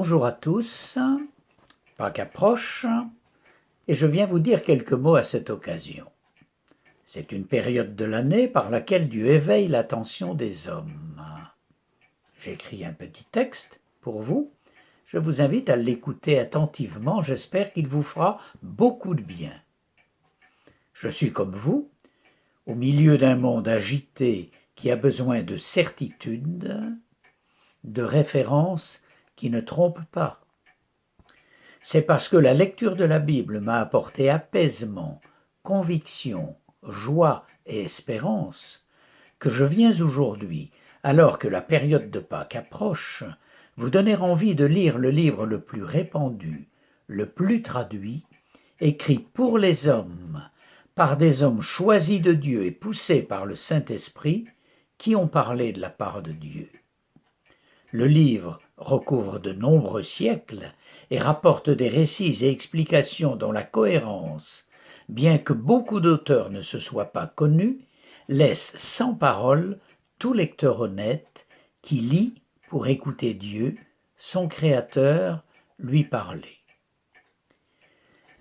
Bonjour à tous, Pâques approche et je viens vous dire quelques mots à cette occasion. C'est une période de l'année par laquelle Dieu éveille l'attention des hommes. J'écris un petit texte pour vous, je vous invite à l'écouter attentivement, j'espère qu'il vous fera beaucoup de bien. Je suis comme vous, au milieu d'un monde agité qui a besoin de certitude, de références qui ne trompent pas. C'est parce que la lecture de la Bible m'a apporté apaisement, conviction, joie et espérance que je viens aujourd'hui, alors que la période de Pâques approche, vous donner envie de lire le livre le plus répandu, le plus traduit, écrit pour les hommes, par des hommes choisis de Dieu et poussés par le Saint-Esprit, qui ont parlé de la part de Dieu. Le livre recouvre de nombreux siècles et rapporte des récits et explications dont la cohérence, bien que beaucoup d'auteurs ne se soient pas connus, laisse sans parole tout lecteur honnête qui lit pour écouter Dieu, son Créateur, lui parler.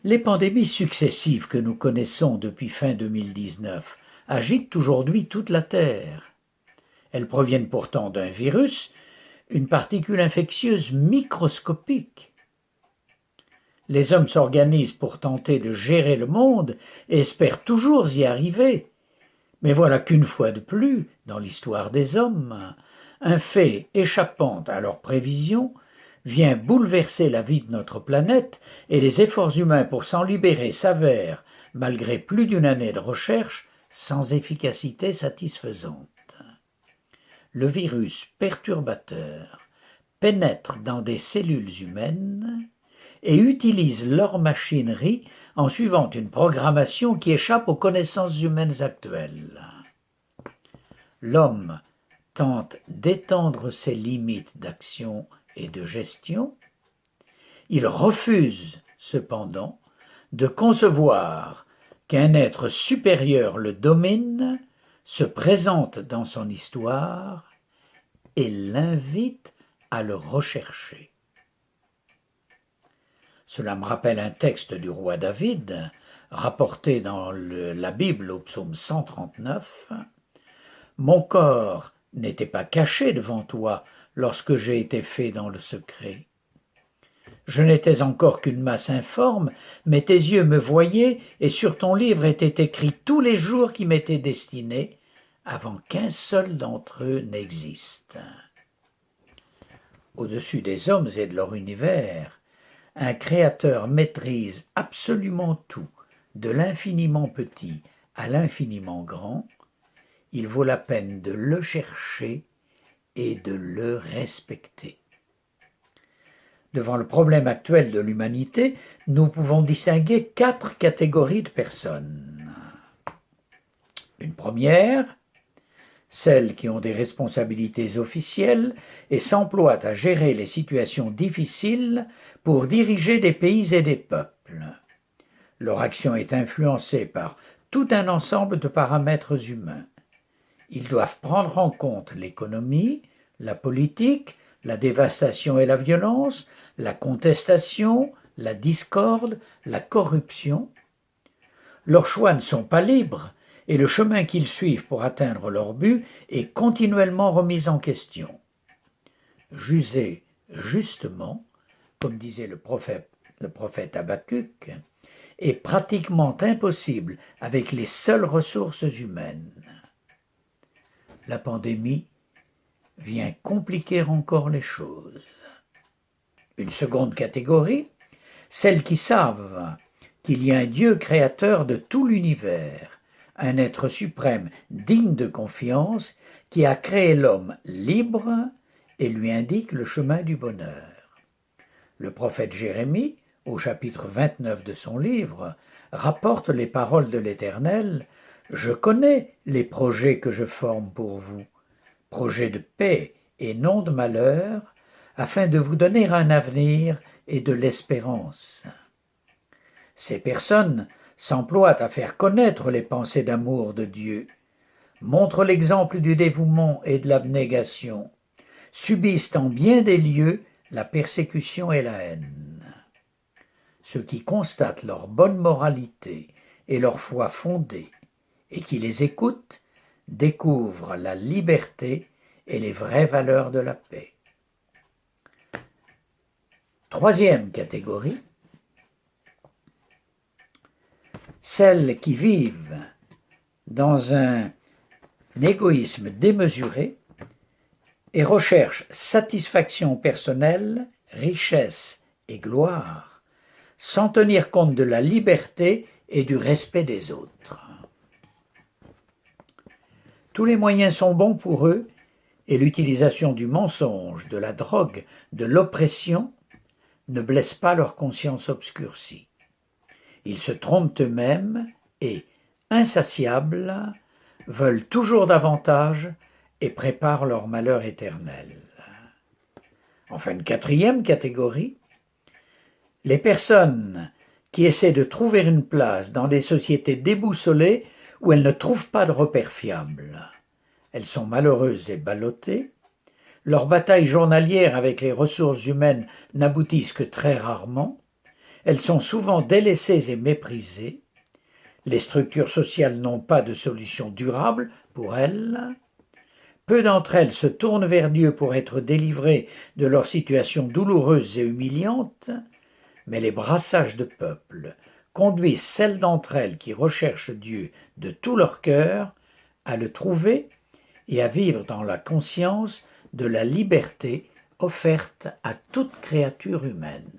Les pandémies successives que nous connaissons depuis fin 2019 agitent aujourd'hui toute la Terre. Elles proviennent pourtant d'un virus, une particule infectieuse microscopique. Les hommes s'organisent pour tenter de gérer le monde et espèrent toujours y arriver. Mais voilà qu'une fois de plus, dans l'histoire des hommes, un fait échappant à leurs prévisions vient bouleverser la vie de notre planète et les efforts humains pour s'en libérer s'avèrent, malgré plus d'une année de recherche, sans efficacité satisfaisante. Le virus perturbateur pénètre dans des cellules humaines et utilise leur machinerie en suivant une programmation qui échappe aux connaissances humaines actuelles. L'homme tente d'étendre ses limites d'action et de gestion. Il refuse, cependant, de concevoir qu'un être supérieur le domine, se présente dans son histoire et l'invite à le rechercher. Cela me rappelle un texte du roi David, rapporté dans la Bible au psaume 139. « Mon corps n'était pas caché devant toi lorsque j'ai été fait dans le secret. Je n'étais encore qu'une masse informe, mais tes yeux me voyaient, et sur ton livre étaient écrits tous les jours qui m'étaient destinés, avant qu'un seul d'entre eux n'existe. » Au-dessus des hommes et de leur univers, un créateur maîtrise absolument tout, de l'infiniment petit à l'infiniment grand. Il vaut la peine de le chercher et de le respecter. Devant le problème actuel de l'humanité, nous pouvons distinguer 4 catégories de personnes. Une première, celles qui ont des responsabilités officielles et s'emploient à gérer les situations difficiles pour diriger des pays et des peuples. Leur action est influencée par tout un ensemble de paramètres humains. Ils doivent prendre en compte l'économie, la politique, la dévastation et la violence, la contestation, la discorde, la corruption. Leurs choix ne sont pas libres et le chemin qu'ils suivent pour atteindre leur but est continuellement remis en question. Juger justement, comme disait le prophète Habakkuk, est pratiquement impossible avec les seules ressources humaines. La pandémie vient compliquer encore les choses. Une seconde catégorie, celles qui savent qu'il y a un Dieu créateur de tout l'univers, un être suprême digne de confiance qui a créé l'homme libre et lui indique le chemin du bonheur. Le prophète Jérémie, au chapitre 29 de son livre, rapporte les paroles de l'Éternel « Je connais les projets que je forme pour vous, projets de paix et non de malheur, afin de vous donner un avenir et de l'espérance. » Ces personnes s'emploient à faire connaître les pensées d'amour de Dieu, montrent l'exemple du dévouement et de l'abnégation, subissent en bien des lieux la persécution et la haine. Ceux qui constatent leur bonne moralité et leur foi fondée, et qui les écoutent, découvrent la liberté et les vraies valeurs de la paix. Troisième catégorie, celles qui vivent dans un égoïsme démesuré et recherchent satisfaction personnelle, richesse et gloire, sans tenir compte de la liberté et du respect des autres. Tous les moyens sont bons pour eux et l'utilisation du mensonge, de la drogue, de l'oppression ne blesse pas leur conscience obscurcie. Ils se trompent eux-mêmes et, insatiables, veulent toujours davantage et préparent leur malheur éternel. Enfin, une quatrième catégorie, les personnes qui essaient de trouver une place dans des sociétés déboussolées où elles ne trouvent pas de repères fiables. Elles sont malheureuses et ballottées. Leurs batailles journalières avec les ressources humaines n'aboutissent que très rarement. Elles sont souvent délaissées et méprisées. Les structures sociales n'ont pas de solution durable pour elles. Peu d'entre elles se tournent vers Dieu pour être délivrées de leur situation douloureuse et humiliante, mais les brassages de peuples conduisent celles d'entre elles qui recherchent Dieu de tout leur cœur à le trouver et à vivre dans la conscience de la liberté offerte à toute créature humaine.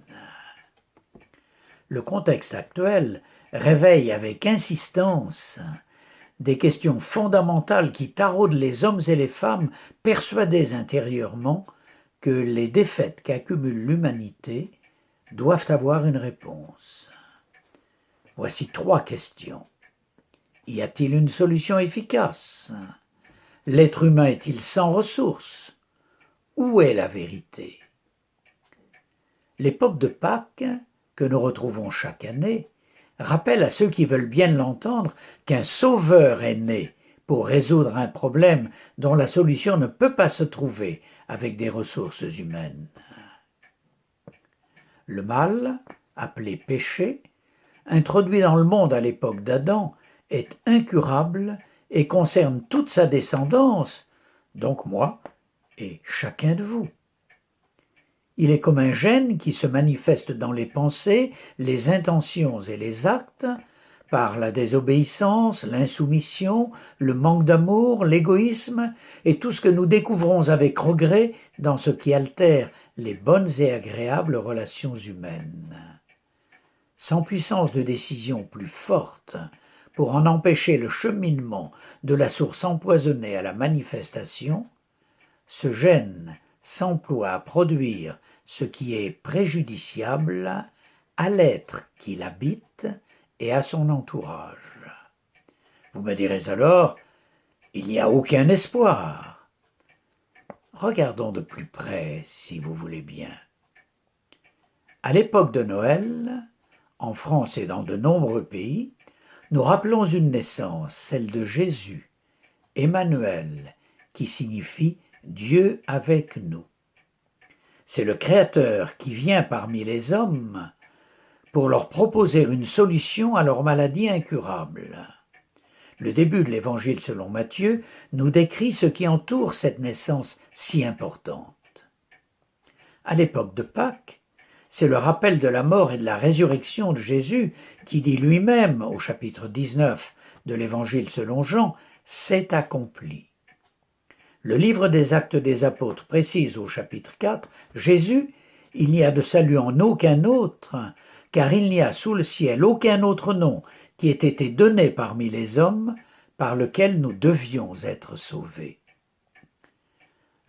Le contexte actuel réveille avec insistance des questions fondamentales qui taraudent les hommes et les femmes persuadés intérieurement que les défaites qu'accumule l'humanité doivent avoir une réponse. Voici 3 questions. Y a-t-il une solution efficace? L'être humain est-il sans ressources? Où est la vérité? L'époque de Pâques, que nous retrouvons chaque année, rappelle à ceux qui veulent bien l'entendre qu'un sauveur est né pour résoudre un problème dont la solution ne peut pas se trouver avec des ressources humaines. Le mal, appelé péché, introduit dans le monde à l'époque d'Adam, est incurable et concerne toute sa descendance, donc moi et chacun de vous. Il est comme un gène qui se manifeste dans les pensées, les intentions et les actes, par la désobéissance, l'insoumission, le manque d'amour, l'égoïsme et tout ce que nous découvrons avec regret dans ce qui altère les bonnes et agréables relations humaines. Sans puissance de décision plus forte pour en empêcher le cheminement de la source empoisonnée à la manifestation, ce gène s'emploie à produire ce qui est préjudiciable à l'être qui l'habite et à son entourage. Vous me direz alors, il n'y a aucun espoir. Regardons de plus près, si vous voulez bien. À l'époque de Noël, en France et dans de nombreux pays, nous rappelons une naissance, celle de Jésus, Emmanuel, qui signifie Dieu avec nous. C'est le Créateur qui vient parmi les hommes pour leur proposer une solution à leur maladie incurable. Le début de l'Évangile selon Matthieu nous décrit ce qui entoure cette naissance si importante. À l'époque de Pâques, c'est le rappel de la mort et de la résurrection de Jésus qui dit lui-même, au chapitre 19 de l'Évangile selon Jean, « C'est accompli ». Le livre des Actes des Apôtres précise au chapitre 4, « Jésus, il n'y a de salut en aucun autre, car il n'y a sous le ciel aucun autre nom qui ait été donné parmi les hommes par lequel nous devions être sauvés. »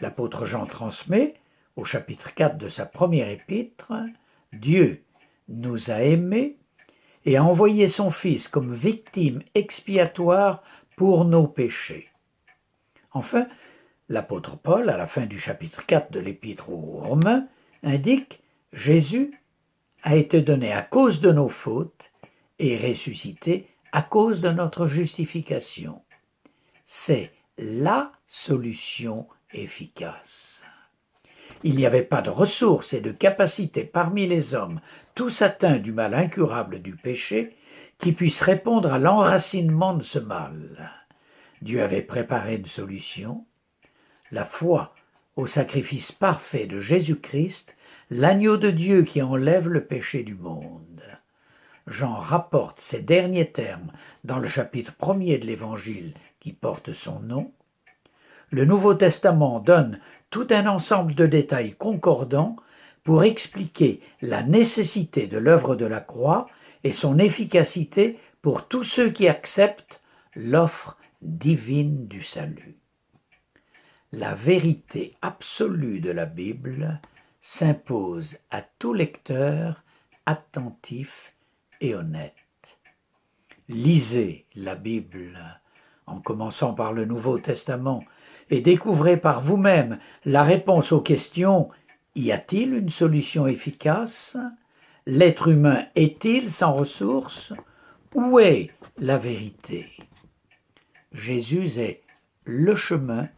L'apôtre Jean transmet, au chapitre 4 de sa première épître, « Dieu nous a aimés et a envoyé son Fils comme victime expiatoire pour nos péchés. » Enfin, l'apôtre Paul, à la fin du chapitre 4 de l'épître aux Romains, indique « Jésus a été donné à cause de nos fautes et ressuscité à cause de notre justification. » C'est la solution efficace. Il n'y avait pas de ressources et de capacités parmi les hommes, tous atteints du mal incurable du péché, qui puissent répondre à l'enracinement de ce mal. Dieu avait préparé une solution, la foi au sacrifice parfait de Jésus-Christ, l'agneau de Dieu qui enlève le péché du monde. Jean rapporte ces derniers termes dans le chapitre 1er de l'Évangile qui porte son nom. Le Nouveau Testament donne tout un ensemble de détails concordants pour expliquer la nécessité de l'œuvre de la croix et son efficacité pour tous ceux qui acceptent l'offre divine du salut. La vérité absolue de la Bible s'impose à tout lecteur attentif et honnête. Lisez la Bible en commençant par le Nouveau Testament et découvrez par vous-même la réponse aux questions « Y a-t-il une solution efficace ? L'être humain est-il sans ressources ? Où est la vérité ?» Jésus est le chemin,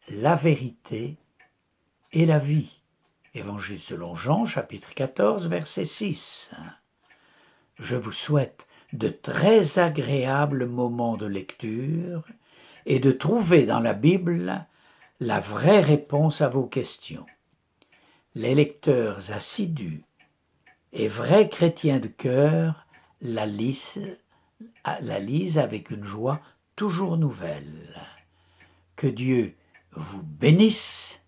la vérité et la vie. Évangile selon Jean, chapitre 14, verset 6. Je vous souhaite de très agréables moments de lecture et de trouver dans la Bible la vraie réponse à vos questions. Les lecteurs assidus et vrais chrétiens de cœur la lisent avec une joie toujours nouvelle. Que Dieu vous bénisse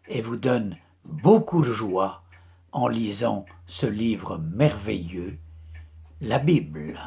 et vous donne beaucoup de joie en lisant ce livre merveilleux, la Bible.